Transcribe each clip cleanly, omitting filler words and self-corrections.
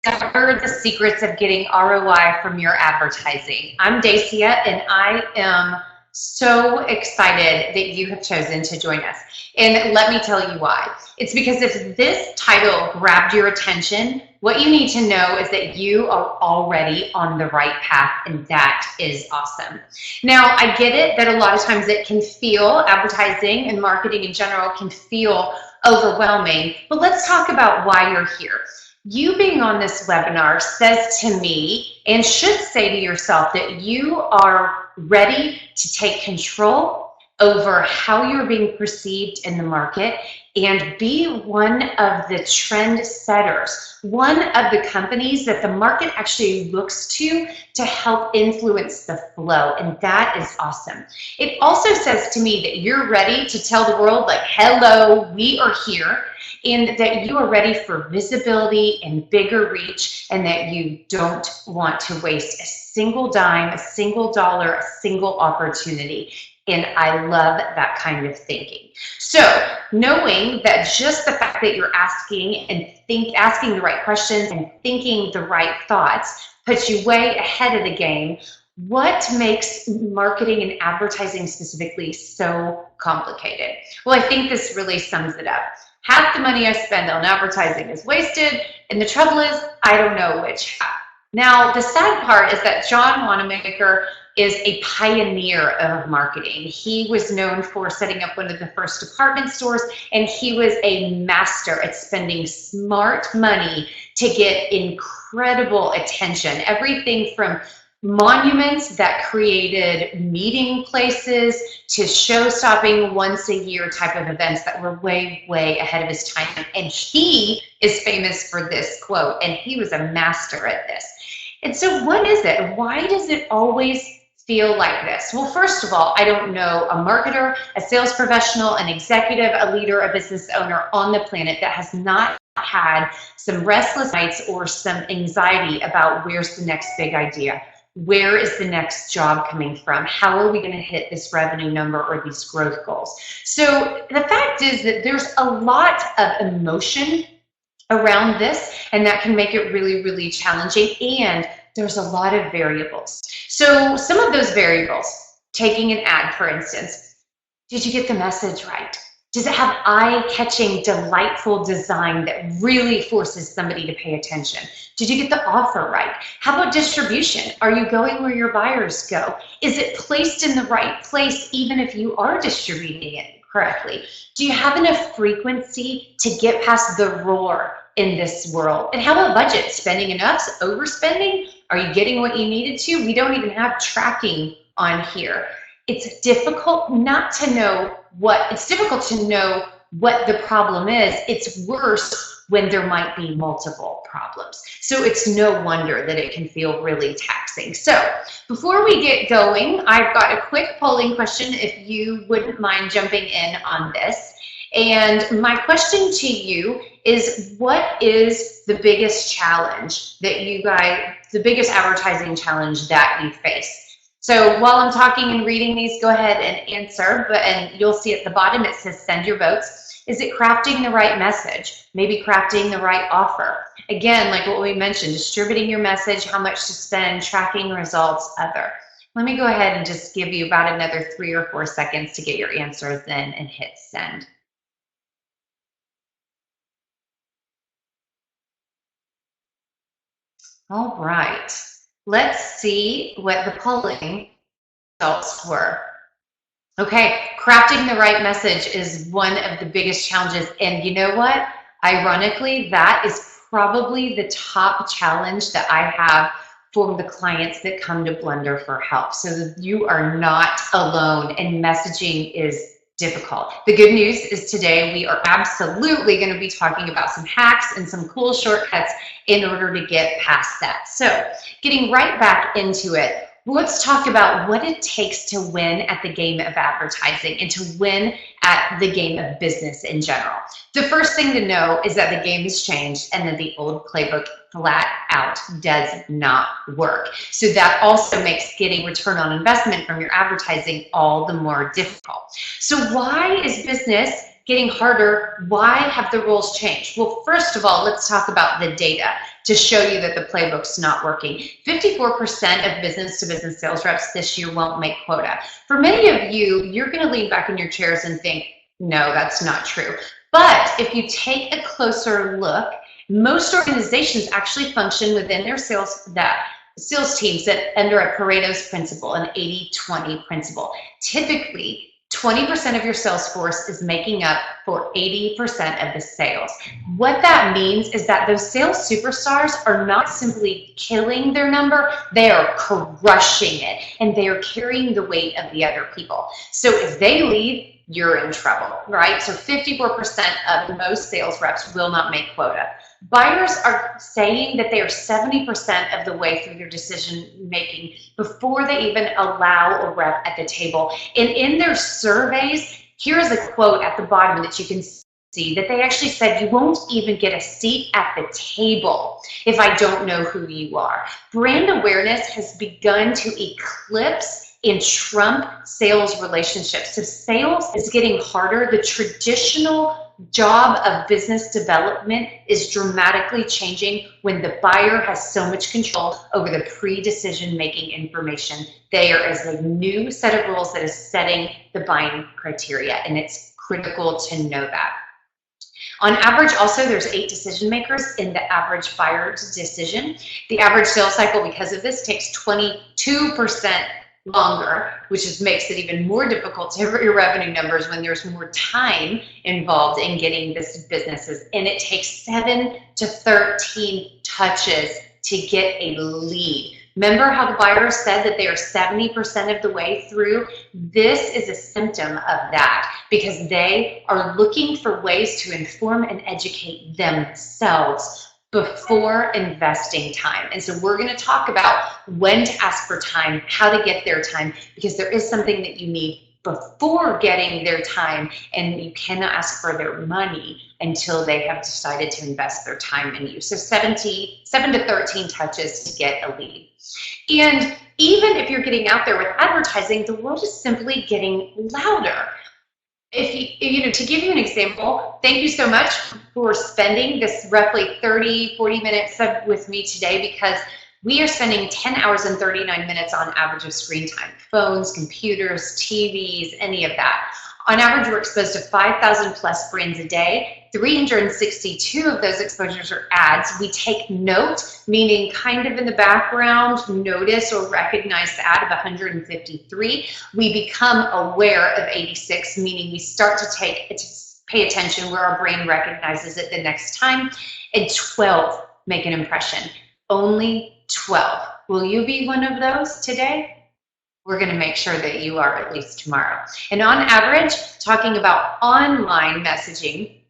discover the secrets of getting ROI from your advertising. I'm Dacia, and I am so excited that you have chosen to join us. And let me tell you why. It's because if this title grabbed your attention, what you need to know is that you are already on the right path, and that is awesome. Now, I get it that a lot of times it can feel, advertising and marketing in general can feel overwhelming, but let's talk about why you're here. You being on this webinar says to me, and should say to yourself, that you are ready to take control over how you're being perceived in the market and be one of the trend setters, one of the companies that the market actually looks to help influence the flow, and that is awesome. It also says to me that you're ready to tell the world, like, hello, we are here, and that you are ready for visibility and bigger reach, and that you don't want to waste a single dime, a single dollar, a single opportunity. And I love that kind of thinking. So knowing that just the fact that you're asking the right questions and thinking the right thoughts puts you way ahead of the game. What makes marketing and advertising specifically so complicated? Well, I think this really sums it up. Half the money I spend on advertising is wasted, and the trouble is, I don't know which half. Now, the sad part is that John Wanamaker is a pioneer of marketing. He was known for setting up one of the first department stores, and he was a master at spending smart money to get incredible attention. Everything from monuments that created meeting places to show-stopping once-a-year type of events that were way, way ahead of his time. And he is famous for this quote, and he was a master at this. And so what is it? Why does it always feel like this? Well, first of all, I don't know a marketer, a sales professional, an executive, a leader, a business owner on the planet that has not had some restless nights or some anxiety about where's the next big idea. Where is the next job coming from? How are we going to hit this revenue number or these growth goals? So the fact is that there's a lot of emotion around this, and that can make it really, really challenging. And there's a lot of variables. So some of those variables, taking an ad, for instance, did you get the message right? Does it have eye-catching, delightful design that really forces somebody to pay attention? Did you get the offer right? How about distribution? Are you going where your buyers go? Is it placed in the right place even if you are distributing it correctly? Do you have enough frequency to get past the roar in this world? And how about budget? Spending enough? Overspending? Are you getting what you needed to? We don't even have tracking on here. It's difficult not to know what the problem is. It's worse when there might be multiple problems. So it's no wonder that it can feel really taxing. So before we get going, I've got a quick polling question if you wouldn't mind jumping in on this. And my question to you is, what is the biggest challenge that the biggest advertising challenge that you face? So while I'm talking and reading these, go ahead and answer, and you'll see at the bottom it says send your votes. Is it crafting the right message? Maybe crafting the right offer? Again, like what we mentioned, distributing your message, how much to spend, tracking results, other. Let me go ahead and just give you about another 3 or 4 seconds to get your answers in and hit send. All right. Let's see what the polling results were. Okay, crafting the right message is one of the biggest challenges. And you know what? Ironically, that is probably the top challenge that I have for the clients that come to Blender for help. So you are not alone, and messaging is difficult. The good news is today we are absolutely going to be talking about some hacks and some cool shortcuts in order to get past that. So getting right back into it, let's talk about what it takes to win at the game of advertising and to win at the game of business in general. The first thing to know is that the game has changed and that the old playbook flat out does not work. So that also makes getting return on investment from your advertising all the more difficult. So why is business getting harder. Why have the rules changed? Well, first of all, let's talk about the data to show you that the playbook's not working. 54% of business-to-business sales reps this year won't make quota. For many of you, you're going to lean back in your chairs and think, no, that's not true. But if you take a closer look, most organizations actually function within their sales teams that under a Pareto's principle, an 80-20 principle. Typically, 20% of your sales force is making up for 80% of the sales. What that means is that those sales superstars are not simply killing their number, they are crushing it, and they are carrying the weight of the other people. So if they leave, you're in trouble, right? So 54% of most sales reps will not make quota. Buyers are saying that they are 70% of the way through their decision making before they even allow a rep at the table. And in their surveys, here's a quote at the bottom that you can see that they actually said, you won't even get a seat at the table if I don't know who you are. Brand awareness has begun to eclipse and trump sales relationships. So sales is getting harder. The traditional job of business development is dramatically changing when the buyer has so much control over the pre-decision making information. There is a new set of rules that is setting the buying criteria, and it's critical to know that. On average, also, there's 8 decision makers in the average buyer's decision. The average sales cycle, because of this, takes 22% longer, which just makes it even more difficult to hit your revenue numbers when there's more time involved in getting this businesses. And it takes 7 to 13 touches to get a lead. Remember how the buyer said that they are 70% of the way through? This is a symptom of that because they are looking for ways to inform and educate themselves before investing time. And so we're going to talk about when to ask for time, how to get their time, because there is something that you need before getting their time, and you cannot ask for their money until they have decided to invest their time in you. So 7 to 13 touches to get a lead. And even if you're getting out there with advertising, the world is simply getting louder. If you to give you an example, thank you so much for spending this roughly 30-40 minutes with me today, because we are spending 10 hours and 39 minutes on average of screen time. Phones, computers, TVs, any of that. On average, we're exposed to 5,000 plus brands a day. 362 of those exposures are ads. We take note, meaning kind of in the background, notice or recognize the ad of 153. We become aware of 86, meaning we start to pay attention where our brain recognizes it the next time. And 12 make an impression. Only 12. Will you be one of those today? We're going to make sure that you are at least tomorrow. And on average, talking about online messaging,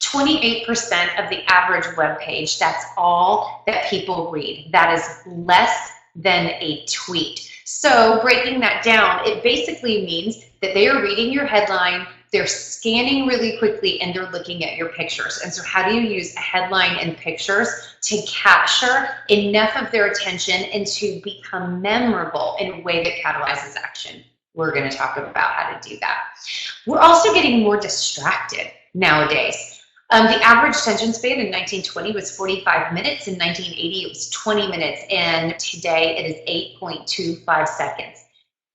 28% of the average web page, that's all that people read. That is less than a tweet. So breaking that down, it basically means that they are reading your headline, they're scanning really quickly, and they're looking at your pictures. And so how do you use a headline and pictures to capture enough of their attention and to become memorable in a way that catalyzes action? We're going to talk about how to do that. We're also getting more distracted nowadays. The average attention span in 1920 was 45 minutes. In 1980, it was 20 minutes. And today it is 8.25 seconds.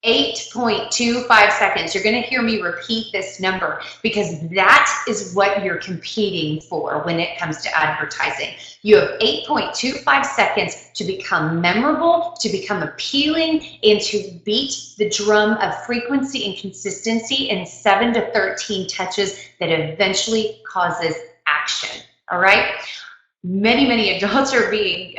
8.25 seconds. You're going to hear me repeat this number because that is what you're competing for when it comes to advertising. You have 8.25 seconds to become memorable, to become appealing, and to beat the drum of frequency and consistency in 7 to 13 touches that eventually causes action. All right? Many adults are being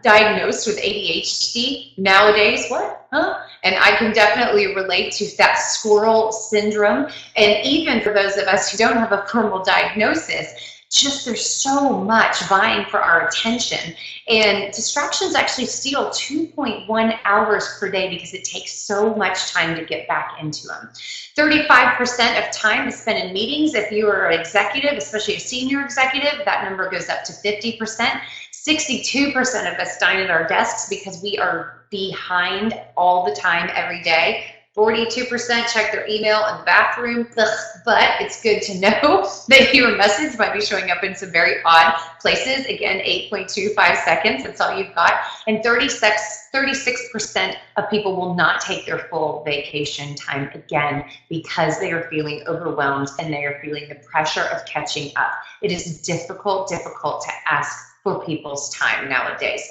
diagnosed with ADHD nowadays. What? Huh? And I can definitely relate to that squirrel syndrome. And even for those of us who don't have a formal diagnosis, just there's so much vying for our attention. And distractions actually steal 2.1 hours per day because it takes so much time to get back into them. 35% of time is spent in meetings. If you are an executive, especially a senior executive, that number goes up to 50%. 62% of us dine at our desks because we are behind all the time, every day. 42% check their email in the bathroom. Ugh, but it's good to know that your message might be showing up in some very odd places. Again, 8.25 seconds, that's all you've got. And 36% of people will not take their full vacation time again because they are feeling overwhelmed and they are feeling the pressure of catching up. It is difficult to ask for people's time nowadays.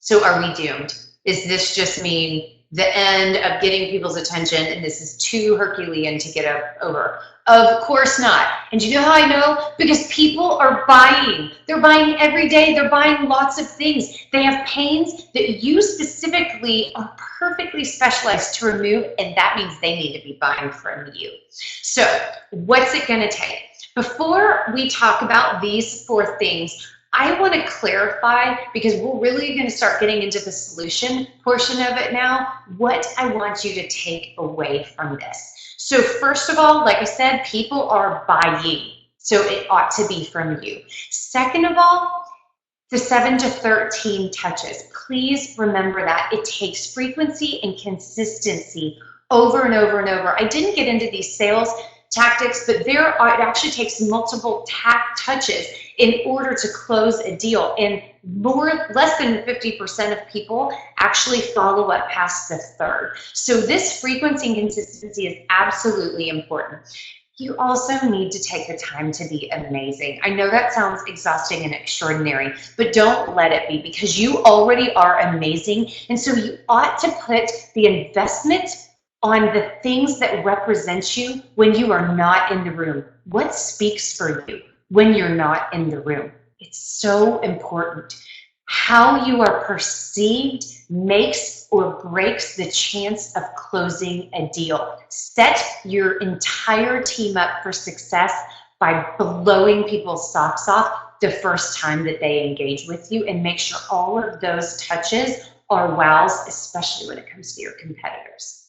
So are we doomed? Does this just mean the end of getting people's attention and this is too Herculean to get over? Of course not. And you know how I know? Because people are buying. They're buying every day. They're buying lots of things. They have pains that you specifically are perfectly specialized to remove, and that means they need to be buying from you. So what's it going to take? Before we talk about these 4 things, I want to clarify, because we're really going to start getting into the solution portion of it now, what I want you to take away from this. So first of all, like I said, people are buying, so it ought to be from you. Second of all, the 7 to 13 touches. Please remember that. It takes frequency and consistency over and over and over. I didn't get into these sales tactics, but it actually takes multiple touches in order to close a deal. And less than 50% of people actually follow up past the 3rd. So this frequency and consistency is absolutely important. You also need to take the time to be amazing. I know that sounds exhausting and extraordinary, but don't let it be, because you already are amazing. And so you ought to put the investment on the things that represent you when you are not in the room. What speaks for you when you're not in the room? It's so important. How you are perceived makes or breaks the chance of closing a deal. Set your entire team up for success by blowing people's socks off the first time that they engage with you, and make sure all of those touches are wows, especially when it comes to your competitors.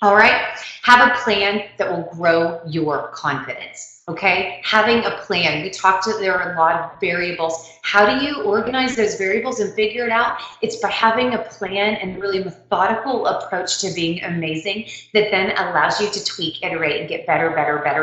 All right, have a plan that will grow your confidence, okay? Having a plan, there are a lot of variables. How do you organize those variables and figure it out? It's by having a plan and really methodical approach to being amazing that then allows you to tweak, iterate, and get better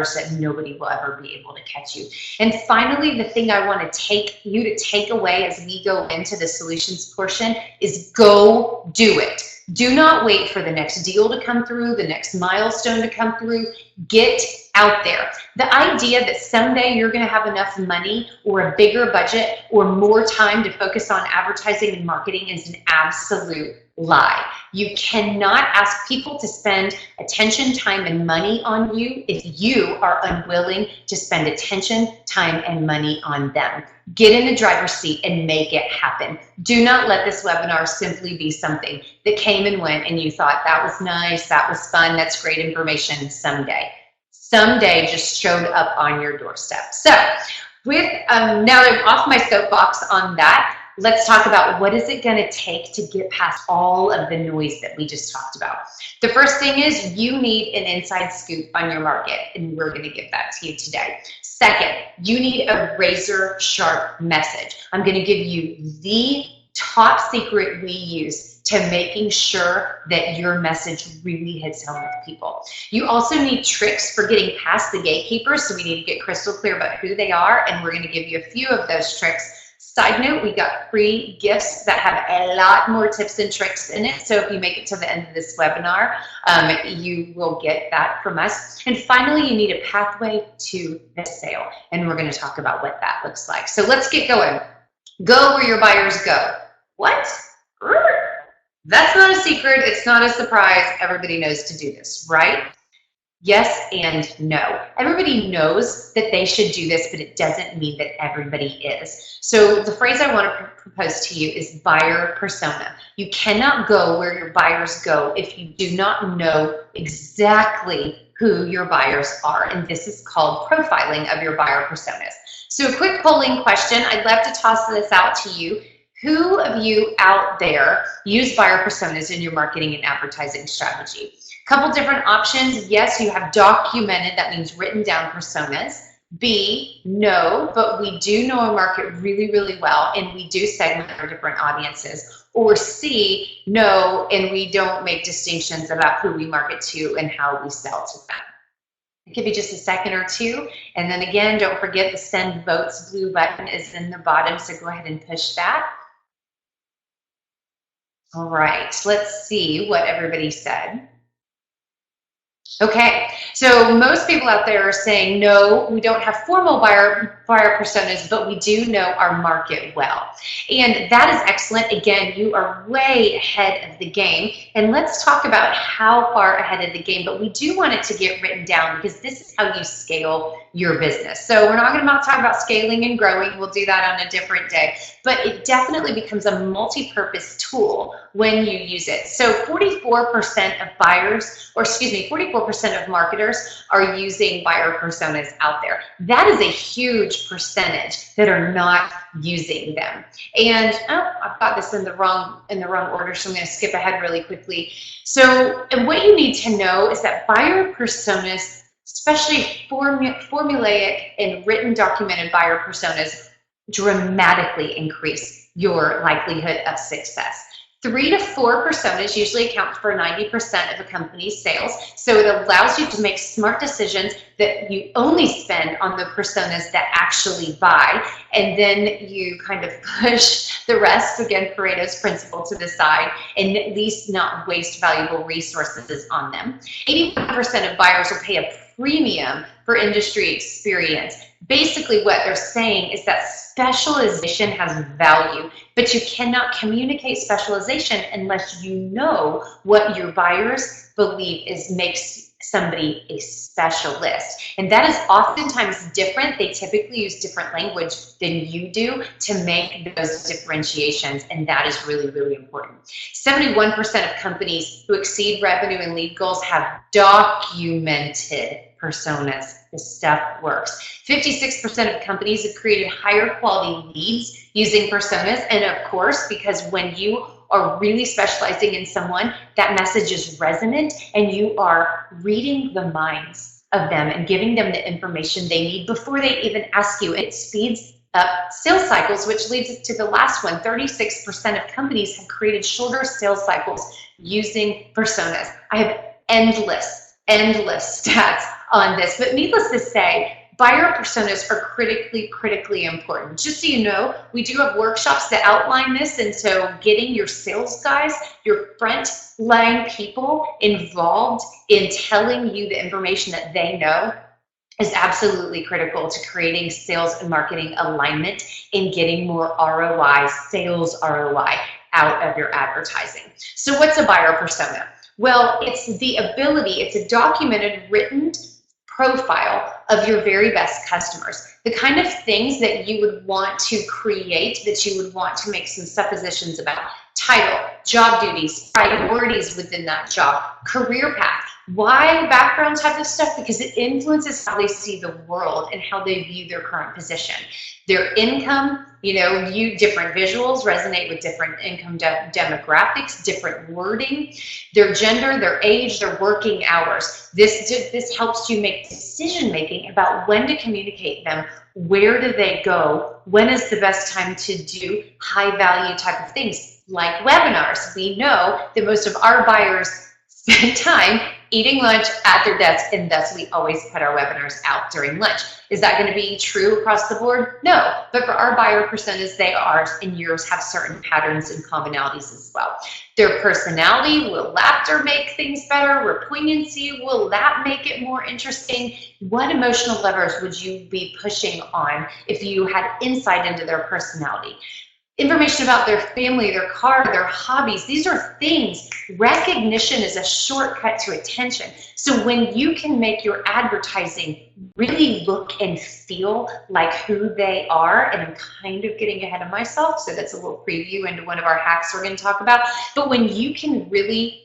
so that nobody will ever be able to catch you. And finally, the thing I want to take away as we go into the solutions portion is go do it. Do not wait for the next deal to come through, the next milestone to come through. Get out there. The idea that someday you're going to have enough money or a bigger budget or more time to focus on advertising and marketing is an absolute lie. You cannot ask people to spend attention, time, and money on you if you are unwilling to spend attention, time, and money on them. Get in the driver's seat and make it happen. Do not let this webinar simply be something that came and went and you thought that was nice, that was fun, that's great information someday. Someday just showed up on your doorstep. So with now that I'm off my soapbox on that, let's talk about what is it going to take to get past all of the noise that we just talked about. The first thing is you need an inside scoop on your market, and we're going to give that to you today. Second, you need a razor sharp message. I'm going to give you the top secret we use to making sure that your message really hits home with people. You also need tricks for getting past the gatekeepers, so we need to get crystal clear about who they are, and we're going to give you a few of those tricks. Side note, we got free gifts that have a lot more tips and tricks in it. So if you make it to the end of this webinar, you will get that from us. And finally, you need a pathway to the sale. And we're going to talk about what that looks like. So let's get going. Go where your buyers go. What? That's not a secret. It's not a surprise. Everybody knows to do this, right? Yes and no. Everybody knows that they should do this, but it doesn't mean that everybody is. So the phrase I want to propose to you is buyer persona. You cannot go where your buyers go if you do not know exactly who your buyers are. And this is called profiling of your buyer personas. So a quick polling question. I'd love to toss this out to you. Who of you out there use buyer personas in your marketing and advertising strategy? Couple different options. Yes, you have documented, that means written down personas. B, no, but we do know our market really, really well, and we do segment our different audiences. Or C, no, and we don't make distinctions about who we market to and how we sell to them. I'll give you just a second or two. And then again, don't forget the send votes blue button is in the bottom, so go ahead and push that. All right, let's see what everybody said. Okay, so most people out there are saying, no, we don't have formal buyer personas, but we do know our market well. And that is excellent. Again, you are way ahead of the game. And let's talk about how far ahead of the game, but we do want it to get written down because this is how you scale your business. So we're not going to talk about scaling and growing. We'll do that on a different day. But it definitely becomes a multi-purpose tool when you use it. So 44% of buyers, or excuse me, 44% of marketers are using buyer personas out there. That is a huge percentage that are not using them. And I've got this in the wrong order, so I'm going to skip ahead really quickly. So, and what you need to know is that buyer personas, especially formulaic and written documented buyer personas, dramatically increase your likelihood of success. 3 to 4 personas usually account for 90% of a company's sales. So it allows you to make smart decisions that you only spend on the personas that actually buy. And then you kind of push the rest, again, Pareto's principle, to the side and at least not waste valuable resources on them. 81% of buyers will pay a premium for industry experience. Basically what they're saying is that specialization has value, but you cannot communicate specialization unless you know what your buyers believe makes somebody a specialist. And that is oftentimes different. They typically use different language than you do to make those differentiations, and that is really, really important. 71% of companies who exceed revenue and lead goals have documented personas. This stuff works. 56% of companies have created higher quality leads using personas, and of course, because when you are really specializing in someone, that message is resonant and you are reading the minds of them and giving them the information they need before they even ask you. It speeds up sales cycles, which leads us to the last one. 36% of companies have created shorter sales cycles using personas. I have endless stats on this, but needless to say, buyer personas are critically important. Just so you know, we do have workshops that outline this, and so getting your sales guys, your front line people involved in telling you the information that they know is absolutely critical to creating sales and marketing alignment and getting more ROI, sales ROI out of your advertising. So what's a buyer persona? Well, it's the ability, it's a documented, written profile of your very best customers. The kind of things that you would want to create, that you would want to make some suppositions about. Title, job duties, priorities within that job, career path, why background type of stuff, because it influences how they see the world and how they view their current position. Their income, different visuals resonate with different income demographics, different wording, their gender, their age, their working hours. This helps you make decision making about when to communicate them, where do they go, when is the best time to do high value type of things like webinars. We know that most of our buyers spend time eating lunch at their desk, and thus we always put our webinars out during lunch. Is that going to be true across the board? No, but for our buyer personas, they are, and yours have certain patterns and commonalities as well. Their personality, will laughter make things better? Will poignancy, will that make it more interesting? What emotional levers would you be pushing on if you had insight into their personality? Information about their family, their car, their hobbies. These are things. Recognition is a shortcut to attention. So when you can make your advertising really look and feel like who they are, and I'm kind of getting ahead of myself, so that's a little preview into one of our hacks we're going to talk about, but when you can really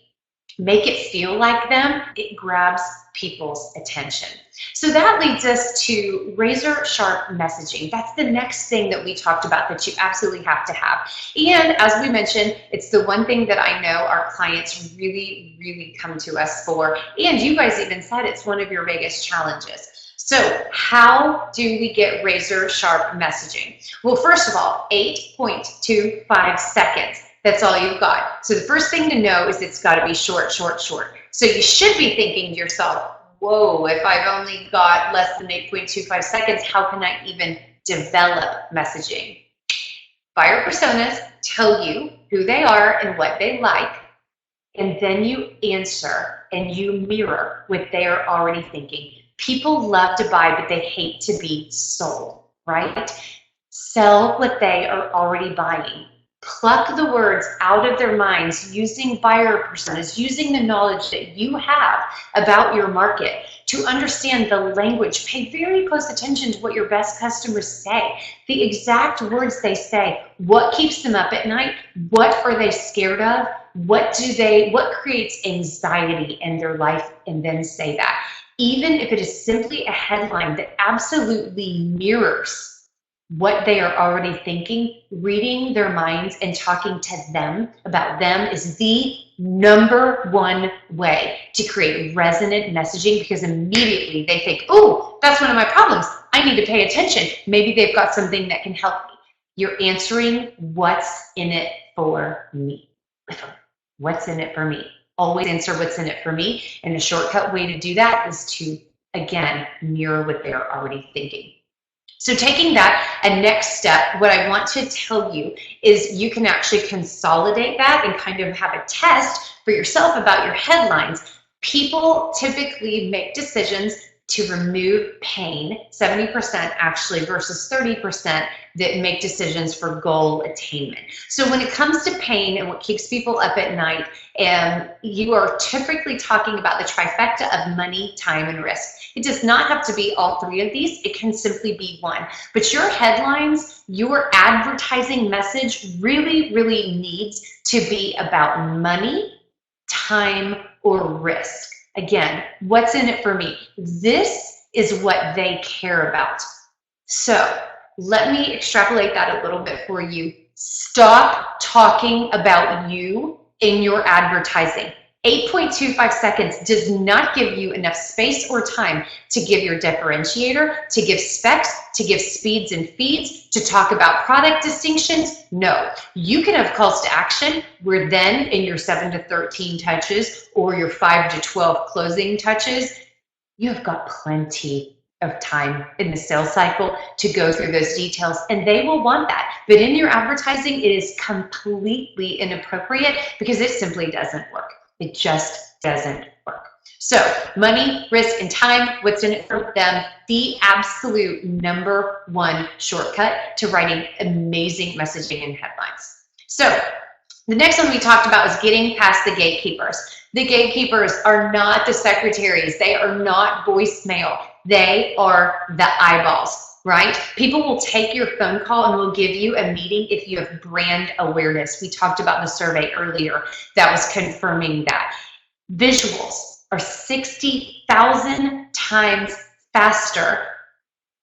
make it feel like them, it grabs people's attention. So that leads us to razor sharp messaging. That's the next thing that we talked about that you absolutely have to have. And as we mentioned, it's the one thing that I know our clients really come to us for. And you guys even said it's one of your biggest challenges. So how do we get razor sharp messaging? Well, first of all, 8.25 seconds. That's all you've got. So the first thing to know is it's got to be short, short, short. So you should be thinking to yourself, whoa, if I've only got less than 8.25 seconds, how can I even develop messaging? Buyer personas tell you who they are and what they like, and then you answer and you mirror what they are already thinking. People love to buy, but they hate to be sold, right? Sell what they are already buying. Pluck the words out of their minds using buyer personas, using the knowledge that you have about your market to understand the language. Pay very close attention to what your best customers say, the exact words they say, what keeps them up at night, what are they scared of, what creates anxiety in their life, and then say that. Even if it is simply a headline that absolutely mirrors what they are already thinking, reading their minds and talking to them about them is the #1 way to create resonant messaging, because immediately they think, oh, that's one of my problems. I need to pay attention. Maybe they've got something that can help me. You're answering what's in it for me. What's in it for me? Always answer what's in it for me. And the shortcut way to do that is to, again, mirror what they're already thinking. So taking that, a next step, what I want to tell you is you can actually consolidate that and kind of have a test for yourself about your headlines. People typically make decisions to remove pain, 70% actually versus 30% that make decisions for goal attainment. So when it comes to pain and what keeps people up at night, you are typically talking about the trifecta of money, time, and risk. It does not have to be all three of these. It can simply be one. But your headlines, your advertising message really, really needs to be about money, time, or risk. Again, what's in it for me? This is what they care about. So let me extrapolate that a little bit for you. Stop talking about you in your advertising. 8.25 seconds does not give you enough space or time to give your differentiator, to give specs, to give speeds and feeds, to talk about product distinctions. No, you can have calls to action where then in your 7 to 13 touches or your 5 to 12 closing touches, you have got plenty of time in the sales cycle to go through those details, and they will want that. But in your advertising, it is completely inappropriate because it simply doesn't work. It just doesn't work. So money, risk, and time, what's in it for them, the absolute #1 shortcut to writing amazing messaging and headlines. So the next one we talked about was getting past the gatekeepers. The gatekeepers are not the secretaries. They are not voicemail. They are the eyeballs, right? People will take your phone call and will give you a meeting if you have brand awareness. We talked about the survey earlier that was confirming that. Visuals are 60,000 times faster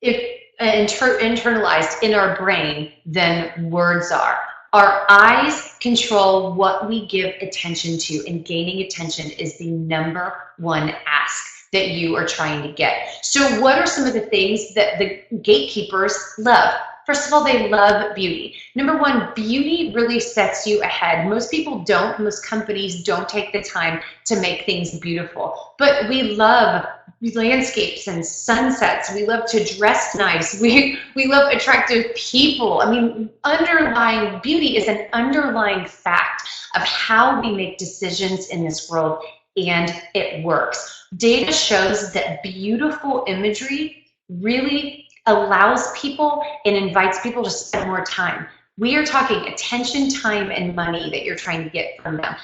if internalized in our brain than words are. Our eyes control what we give attention to, and gaining attention is the #1 ask that you are trying to get. So what are some of the things that the gatekeepers love? First of all, they love beauty. #1, beauty really sets you ahead. Most people don't, most companies don't take the time to make things beautiful. But we love landscapes and sunsets. We love to dress nice. We love attractive people. I mean, underlying beauty is an underlying fact of how we make decisions in this world, and it works. Data shows that beautiful imagery really allows people and invites people to spend more time. We are talking attention, time, and money that you're trying to get from them.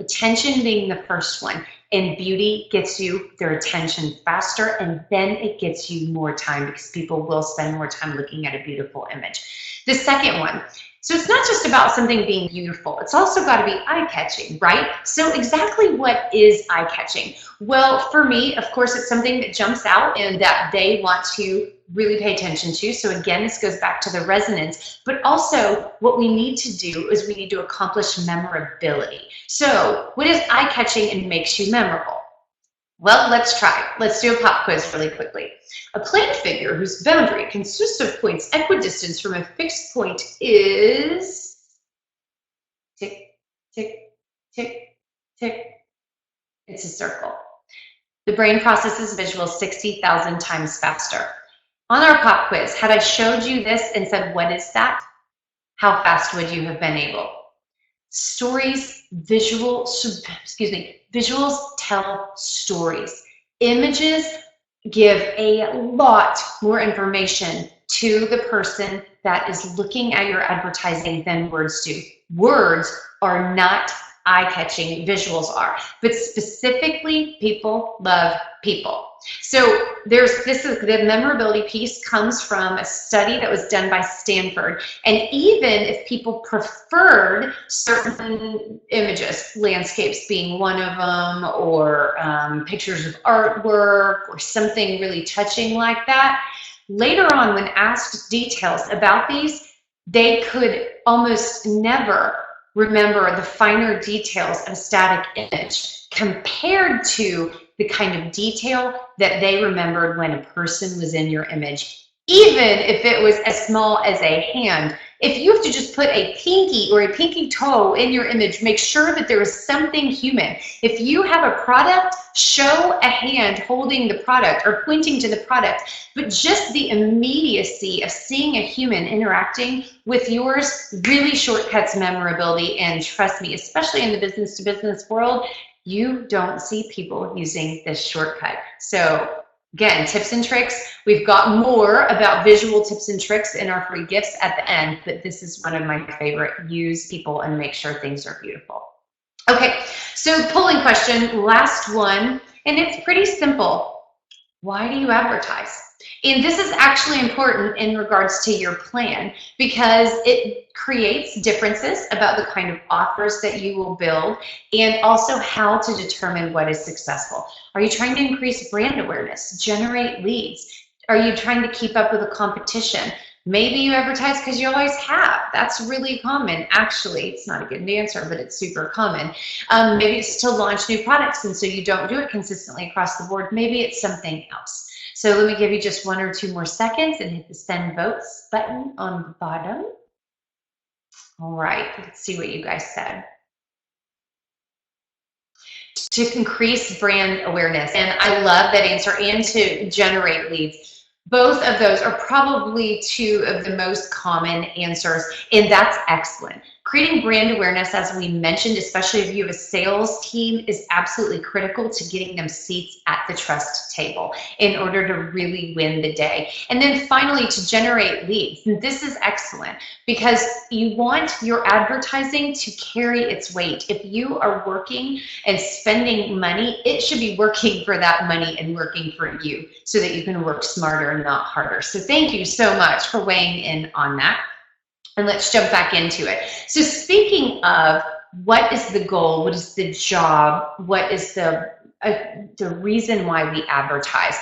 Attention being the first one, and beauty gets you their attention faster, and then it gets you more time because people will spend more time looking at a beautiful image. The second one, so it's not just about something being beautiful, it's also got to be eye-catching, right? So exactly what is eye-catching? Well, for me, of course, it's something that jumps out and that they want to really pay attention to. So again, this goes back to the resonance, but also what we need to do is we need to accomplish memorability. So what is eye-catching and makes you memorable? Well, let's try. Let's do a pop quiz really quickly. A plane figure whose boundary consists of points equidistant from a fixed point is tick, tick, tick, tick. It's a circle. The brain processes visuals 60,000 times faster. On our pop quiz, had I showed you this and said, what is that? How fast would you have been able? Stories, visuals tell stories. Images give a lot more information to the person that is looking at your advertising than words do. Words are not eye-catching, visuals are, but specifically people love people. So the memorability piece comes from a study that was done by Stanford. And even if people preferred certain images, landscapes being one of them, or pictures of artwork or something really touching like that, later on when asked details about these, they could almost never remember the finer details of a static image compared to the kind of detail that they remembered when a person was in your image, even if it was as small as a hand. If you have to just put a pinky or a pinky toe in your image, make sure that there is something human. If you have a product, show a hand holding the product or pointing to the product, but just the immediacy of seeing a human interacting with yours really shortcuts memorability. And trust me, especially in the business to business world, you don't see people using this shortcut. So again, tips and tricks. We've got more about visual tips and tricks in our free gifts at the end, but this is one of my favorite. Use people and make sure things are beautiful. Okay, so polling question, last one, and it's pretty simple. Why do you advertise? And this is actually important in regards to your plan because it creates differences about the kind of offers that you will build and also how to determine what is successful. Are you trying to increase brand awareness, generate leads? Are you trying to keep up with the competition? Maybe you advertise because you always have. That's really common. Actually, it's not a good answer, but it's super common. Maybe it's to launch new products, and so you don't do it consistently across the board. Maybe it's something else. So let me give you just 1 or 2 more seconds and hit the send votes button on the bottom. All right, let's see what you guys said. To increase brand awareness, and I love that answer, and to generate leads. Both of those are probably 2 of the most common answers, and that's excellent. Creating brand awareness, as we mentioned, especially if you have a sales team, is absolutely critical to getting them seats at the trust table in order to really win the day. And then finally, to generate leads. And this is excellent because you want your advertising to carry its weight. If you are working and spending money, it should be working for that money and working for you so that you can work smarter and not harder. So thank you so much for weighing in on that. And let's jump back into it. So speaking of what is the goal, what is the job, what is the reason why we advertise,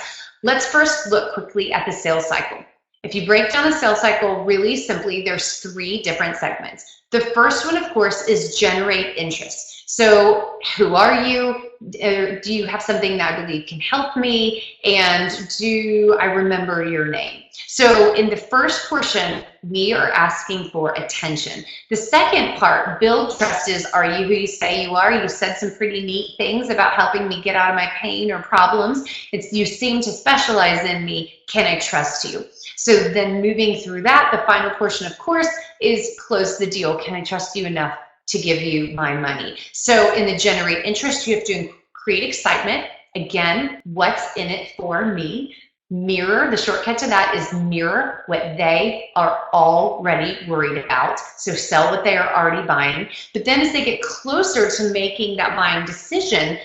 let's first look quickly at the sales cycle. If you break down the sales cycle really simply, there's 3 different segments. The first one, of course, is generate interest. So who are you? Do you have something that I believe can help me? And do I remember your name? So in the first portion, we are asking for attention. The second part, build trust, is are you who you say you are? You said some pretty neat things about helping me get out of my pain or problems. You seem to specialize in me. Can I trust you? So then moving through that, the final portion, of course, is close the deal. Can I trust you enough to give you my money? So in the generate interest, you have to create excitement. Again, what's in it for me? Mirror, the shortcut to that is mirror what they are already worried about. So sell what they are already buying. But then as they get closer to making that buying decision,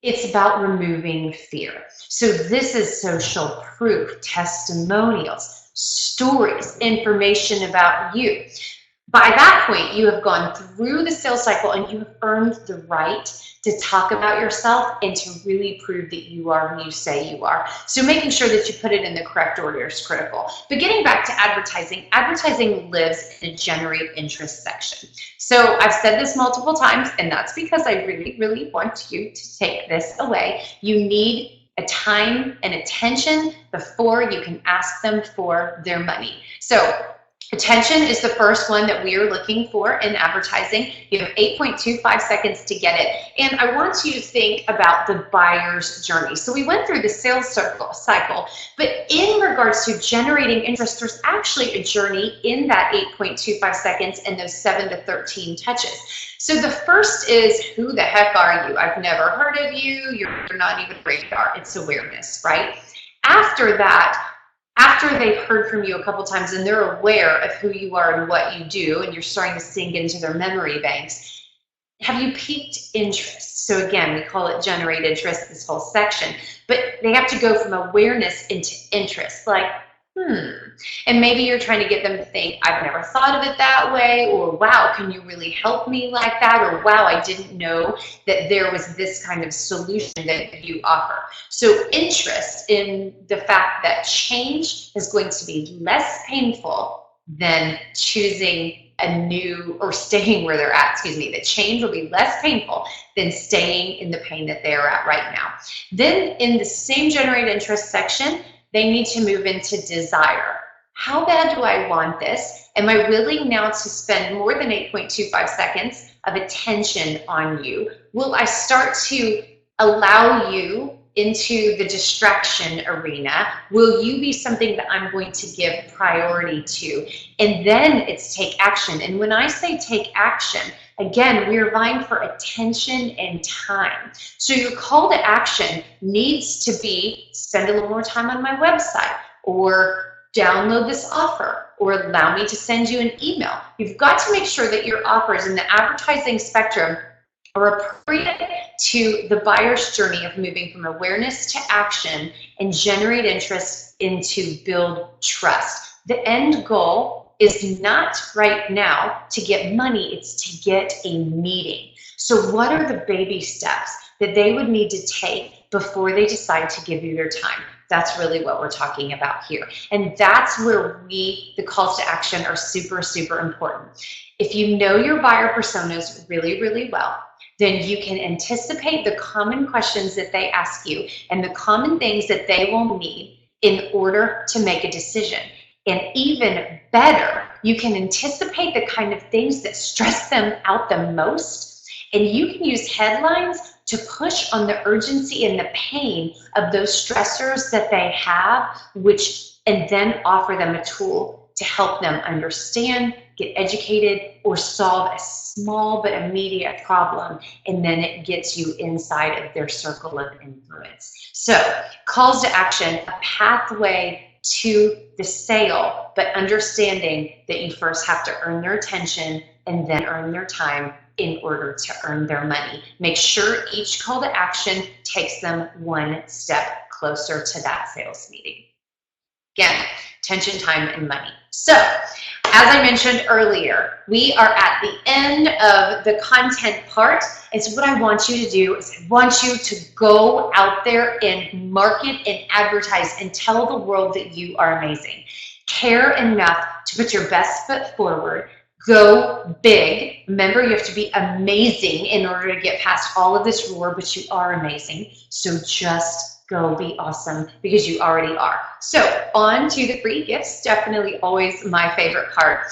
it's about removing fear. So this is social proof, testimonials, stories, information about you. By that point, you have gone through the sales cycle and you have earned the right to talk about yourself and to really prove that you are who you say you are. So making sure that you put it in the correct order is critical. But getting back to advertising, advertising lives in the generate interest section. So I've said this multiple times, and that's because I really, really want you to take this away. You need a time and attention before you can ask them for their money. So attention is the first one that we are looking for in advertising. You have 8.25 seconds to get it. And I want you to think about the buyer's journey. So we went through the sales cycle, but in regards to generating interest, there's actually a journey in that 8.25 seconds and those 7 to 13 touches. So the first is, who the heck are you? I've never heard of you. You're not even radar. It's awareness, right? After that, after they've heard from you a couple times and they're aware of who you are and what you do, and you're starting to sink into their memory banks, have you piqued interest? So again, we call it generate interest, this whole section, but they have to go from awareness into interest, like, and maybe you're trying to get them to think, I've never thought of it that way, or wow, can you really help me like that, or wow, I didn't know that there was this kind of solution that you offer. So interest in the fact that change is going to be less painful than choosing a new, or staying where they're at, that change will be less painful than staying in the pain that they're at right now. Then in the same generate interest section, they need to move into desire. How bad do I want this? Am I willing now to spend more than 8.25 seconds of attention on you? Will I start to allow you into the distraction arena? Will you be something that I'm going to give priority to? And then it's take action. And when I say take action, again, we're vying for attention and time. So your call to action needs to be spend a little more time on my website, or download this offer, or allow me to send you an email. You've got to make sure that your offers in the advertising spectrum are appropriate to the buyer's journey of moving from awareness to action and generate interest into build trust. The end goal is not right now to get money, it's to get a meeting. So what are the baby steps that they would need to take before they decide to give you their time? That's really what we're talking about here. And that's where the calls to action are super, super important. If you know your buyer personas really, really well, then you can anticipate the common questions that they ask you and the common things that they will need in order to make a decision. And even better, you can anticipate the kind of things that stress them out the most, and you can use headlines to push on the urgency and the pain of those stressors that they have, and then offer them a tool to help them understand, get educated, or solve a small but immediate problem, and then it gets you inside of their circle of influence. So calls to action, a pathway to the sale, but understanding that you first have to earn their attention and then earn their time in order to earn their money. Make sure each call to action takes them one step closer to that sales meeting. Again, attention, time, and money. So, as I mentioned earlier, we are at the end of the content part. And so what I want you to do is I want you to go out there and market and advertise and tell the world that you are amazing. Care enough to put your best foot forward. Go big. Remember, you have to be amazing in order to get past all of this roar, but you are amazing. So just go be awesome, because you already are. So on to the free gifts. Definitely always my favorite part.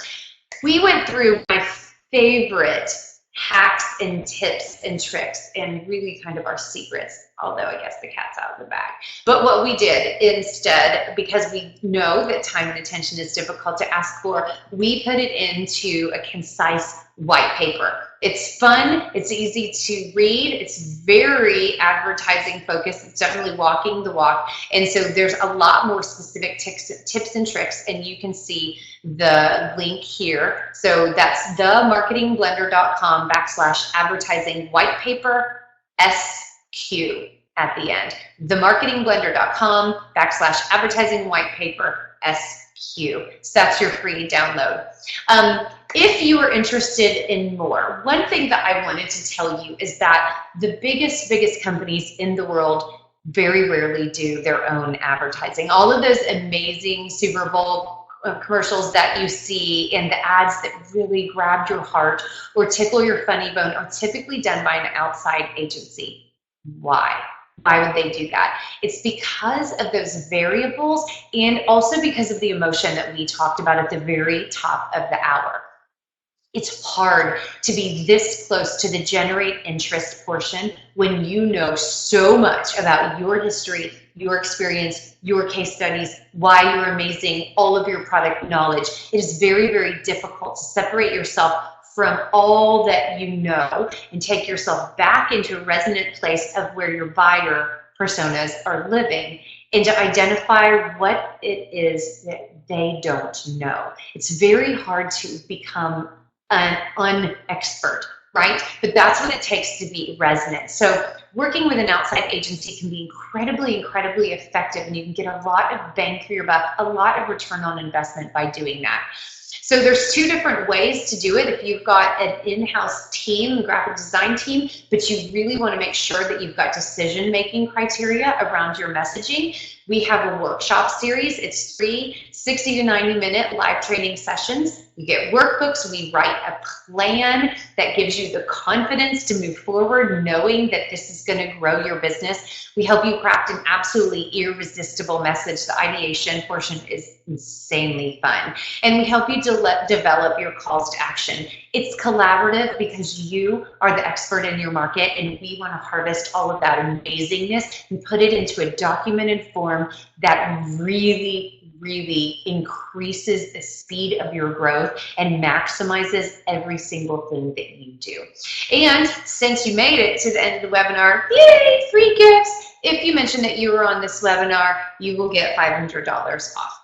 We went through my favorite hacks and tips and tricks, and really kind of our secrets, although I guess the cat's out of the bag. But what we did instead, because we know that time and attention is difficult to ask for, we put it into a concise white paper. It's fun, it's easy to read, it's very advertising focused, it's definitely walking the walk, and so there's a lot more specific tips and tricks, and you can see the link here. So that's themarketingblender.com/advertising white paper SQ at the end. themarketingblender.com/advertising white paper SQ. So that's your free download. if you are interested in more, one thing that I wanted to tell you is that the biggest companies in the world very rarely do their own advertising. All of those amazing Super Bowl commercials that you see and the ads that really grab your heart or tickle your funny bone are typically done by an outside agency. Why? Why would they do that? It's because of those variables and also because of the emotion that we talked about at the very top of the hour. It's hard to be this close to the generate interest portion when you know so much about your history, your experience, your case studies, why you're amazing, all of your product knowledge. It is very difficult to separate yourself from all that you know and take yourself back into a resonant place of where your buyer personas are living and to identify what it is that they don't know. It's very hard to become an unexpert, right? But that's what it takes to be resonant. So working with an outside agency can be incredibly effective, and you can get a lot of bang for your buck, a lot of return on investment by doing that. So there's two different ways to do it. If you've got an in-house team, graphic design team, but you really want to make sure that you've got decision-making criteria around your messaging, we have a workshop series. It's free, 60 to 90-minute live training sessions. You get workbooks. We write a plan that gives you the confidence to move forward, knowing that this is going to grow your business. We help you craft an absolutely irresistible message. The ideation portion is insanely fun. And we help you develop your calls to action. It's collaborative because you are the expert in your market, and we want to harvest all of that amazingness and put it into a documented form that really increases the speed of your growth and maximizes every single thing that you do. And since you made it to the end of the webinar, yay, free gifts. If you mention that you were on this webinar, you will get $500 off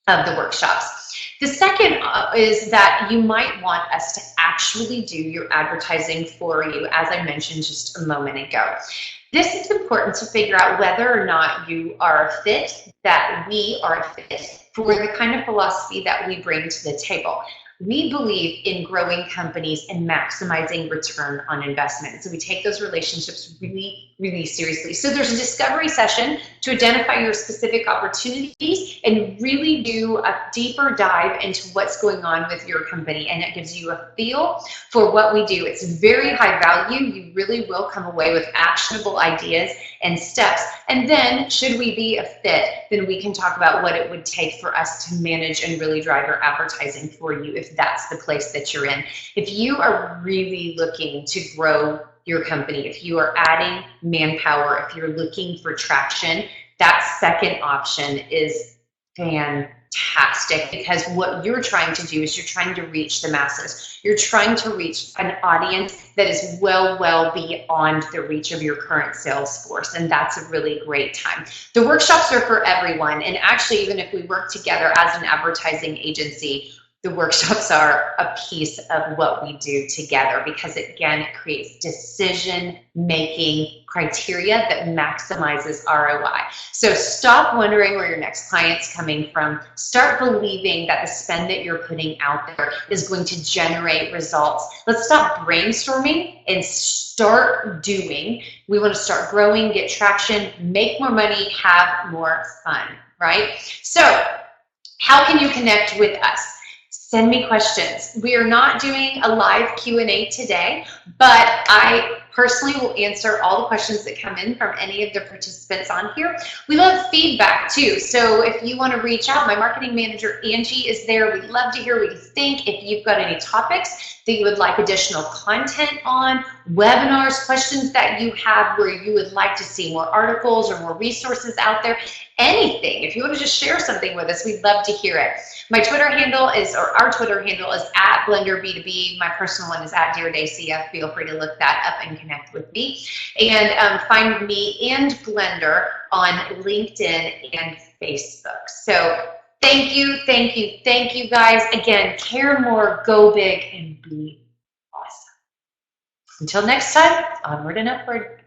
of the workshops. The second is that you might want us to actually do your advertising for you, as I mentioned just a moment ago. This is important to figure out whether or not you are a fit, that we are a fit for the kind of philosophy that we bring to the table. We believe in growing companies and maximizing return on investment. So we take those relationships really seriously. So there's a discovery session to identify your specific opportunities and really do a deeper dive into what's going on with your company. And it gives you a feel for what we do. It's very high value. You really will come away with actionable ideas and steps. And then should we be a fit, then we can talk about what it would take for us to manage and really drive your advertising for you if that's the place that you're in. If you are really looking to grow your company, if you are adding manpower, if you're looking for traction, that second option is fantastic, because what you're trying to do is you're trying to reach the masses. You're trying to reach an audience that is well beyond the reach of your current sales force, and that's a really great time. The workshops are for everyone, and actually even if we work together as an advertising agency, the workshops are a piece of what we do together, because again, it creates decision-making criteria that maximizes ROI. So stop wondering where your next client's coming from. Start believing that the spend that you're putting out there is going to generate results. Let's stop brainstorming and start doing. We want to start growing, get traction, make more money, have more fun, right? So how can you connect with us? Send me questions. We are not doing a live Q&A today, but I personally will answer all the questions that come in from any of the participants on here. We love feedback too. So if you want to reach out, my marketing manager, Angie, is there. We'd love to hear what you think. If you've got any topics that you would like additional content on, webinars, questions that you have where you would like to see more articles or more resources out there, anything. If you want to just share something with us, we'd love to hear it. My Twitter handle is, or our Twitter handle is @BlenderB2B. My personal one is @DearDacia. Feel free to look that up and connect with me. And find me and Blender on LinkedIn and Facebook. So thank you guys. Again, care more, go big, and be awesome. Until next time, onward and upward.